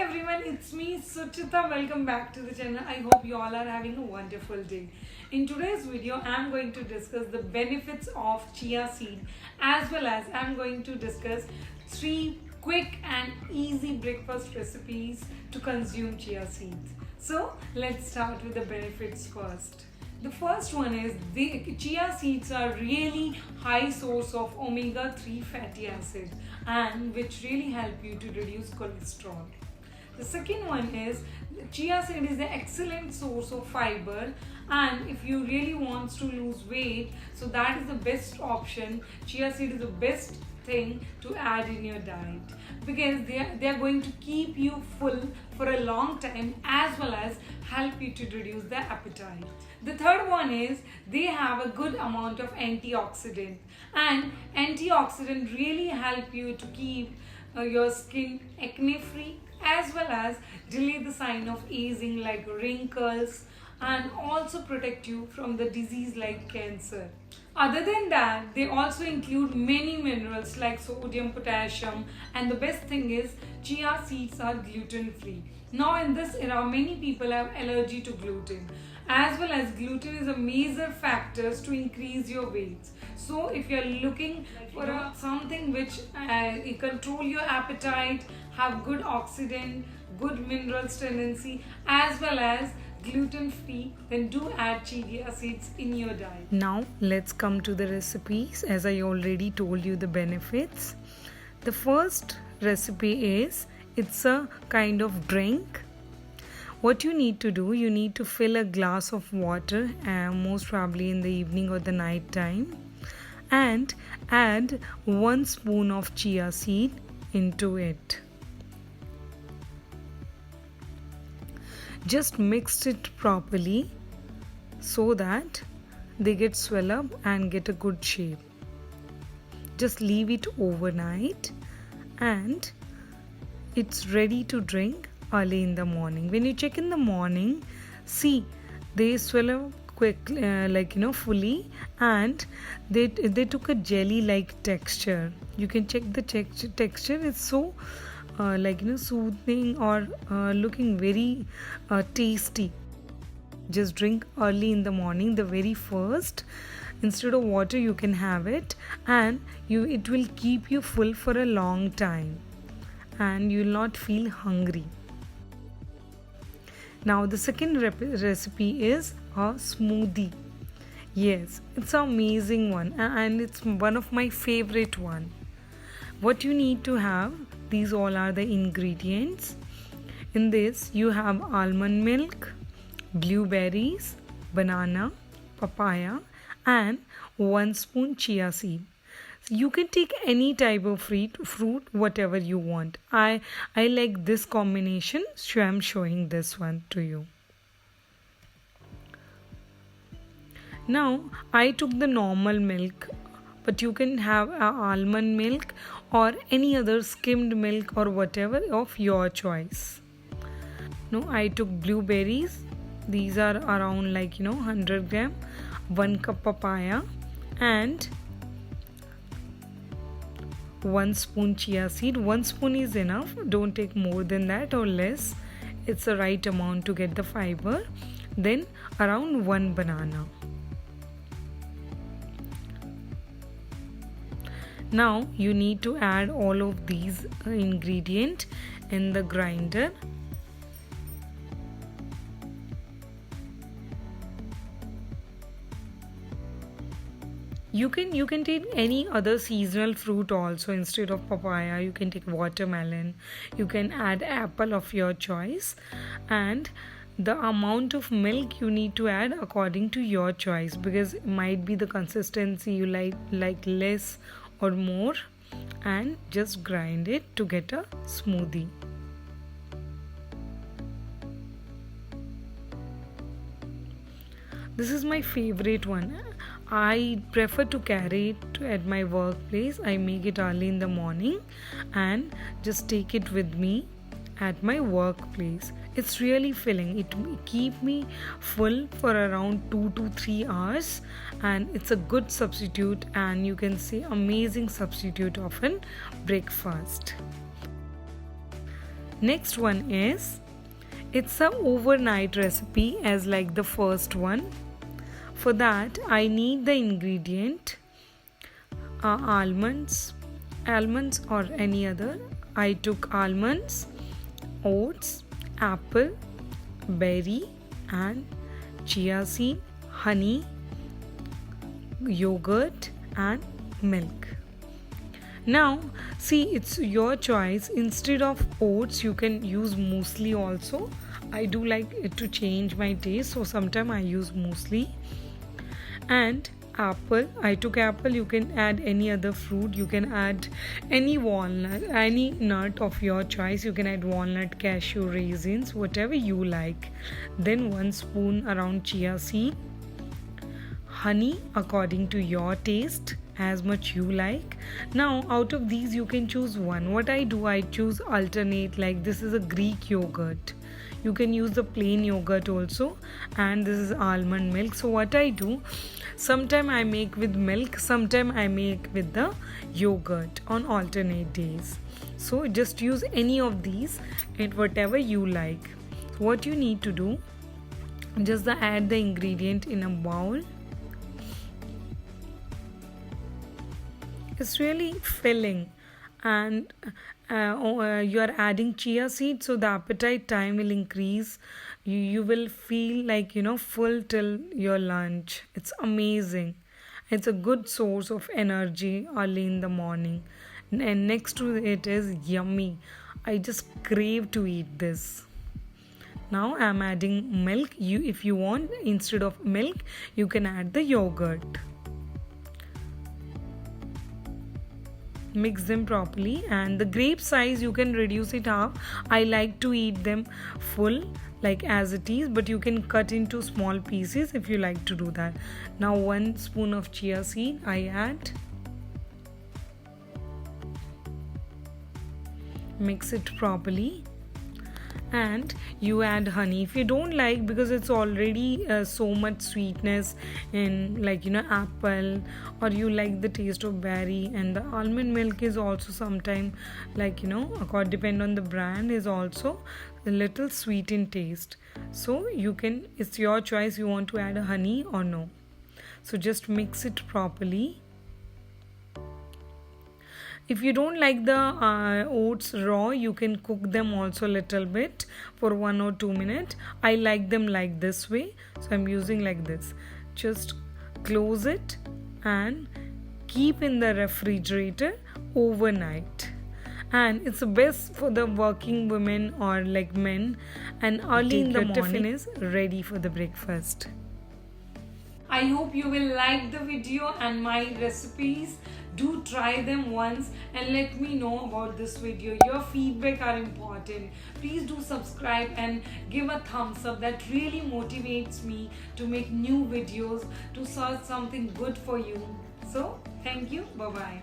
everyone, it's me Suchita. Welcome back to the channel. I hope you all are having a wonderful day. In today's video, I'm going to discuss the benefits of chia seed as well as I'm going to discuss 3 quick and easy breakfast recipes to consume chia seeds. So let's start with the benefits first. The first one is the chia seeds are really high source of omega-3 fatty acid and which really help you to reduce cholesterol. The second one is chia seed is an excellent source of fiber, and if you really want to lose weight, so that is the best option. Chia seed is the best thing to add in your diet because they are going to keep you full for a long time as well as help you to reduce the appetite. The third one is they have a good amount of antioxidant, and antioxidant really help you to keep your skin acne free as well as delay the sign of aging like wrinkles and also protect you from the disease like cancer. Other than that, they also include many minerals like sodium, potassium, and the best thing is chia seeds are gluten free. Now in this era, many people have allergy to gluten as well as gluten is a major factors to increase your weight. So if you're looking for something which control your appetite, have good oxidant, good minerals tendency as well as gluten free, then do add chia seeds in your diet. Now let's come to the recipes as I already told you the benefits. The first recipe is it's a kind of drink. What you need to do, you need to fill a glass of water, most probably in the evening or the night time, and add 1 spoon of chia seed into it. Just mix it properly so that they get swell up and get a good shape. Just leave it overnight and it's ready to drink early in the morning. When you check in the morning, see they swell up quickly, fully, and they took a jelly like texture. You can check the texture. It's so soothing or looking very tasty. Just drink early in the morning, the very first. Instead of water you can have it, and it will keep you full for a long time and you will not feel hungry. Now the second recipe is a smoothie. Yes, it's an amazing one and it's one of my favorite one. What you need to have, these all are the ingredients. In this you have almond milk, blueberries, banana, papaya and 1 spoon chia seed. You can take any type of fruit, whatever you want. I like this combination, so I'm showing this one to you. Now I took the normal milk, but you can have almond milk or any other skimmed milk or whatever of your choice. Now I took blueberries. These are around 100 gram, 1 cup papaya and 1 spoon chia seed. 1 spoon is enough. Don't take more than that or less. It's the right amount to get the fiber. Then around 1 banana. Now you need to add all of these ingredients in the grinder. You can take any other seasonal fruit also. Instead of papaya, you can take watermelon. You can add apple of your choice, and the amount of milk you need to add according to your choice, because it might be the consistency you like less or more, and just grind it to get a smoothie. This is my favorite one. I prefer to carry it at my workplace. I make it early in the morning and just take it with me at my workplace. It's really filling. It keep me full for around 2 to 3 hours, and it's a good substitute, and you can say amazing substitute of an breakfast. Next one is, it's a overnight recipe as like the first one. For that I need the ingredient almonds or any other. I took almonds, oats, apple, berry and chia seed, honey, yogurt and milk. Now see, it's your choice. Instead of oats you can use muesli also. I do like it to change my taste, so sometimes I use muesli. And apple, I took apple. You can add any other fruit. You can add any walnut, any nut of your choice. You can add walnut, cashew, raisins, whatever you like. Then 1 spoon around chia seed, honey according to your taste, as much you like. Now out of these you can choose one. What I do, I choose alternate, like this is a Greek yogurt. You can use the plain yogurt also, and this is almond milk. So what I do, sometime I make with milk, sometime I make with the yogurt on alternate days. So just use any of these and whatever you like. What you need to do, just add the ingredient in a bowl. It's really filling, and you are adding chia seeds, so the appetite time will increase. You will feel like full till your lunch. It's amazing. It's a good source of energy early in the morning, and next to it is yummy. I just crave to eat this. Now I'm adding milk. If you want, instead of milk you can add the yogurt. Mix them properly, and the grape size you can reduce it half. I like to eat them full, like as it is, but you can cut into small pieces if you like to do that. Now 1 spoon of chia seed I add. Mix it properly, and you add honey. If you don't like, because it's already so much sweetness in apple, or you like the taste of berry, and the almond milk is also sometime depend on the brand, is also a little sweet in taste. So you can, it's your choice, you want to add a honey or no. So just mix it properly. If you don't like the oats raw, you can cook them also a little bit for 1 or 2 minutes. I like them like this way, so I'm using like this. Just close it and keep in the refrigerator overnight. And it's the best for the working women or like men, and early in the morning tiffin is ready for the breakfast. I hope you will like the video and my recipes. Do try them once and let me know about this video. Your feedback are important. Please do subscribe and give a thumbs up. That really motivates me to make new videos, to search something good for you. So thank you. Bye bye.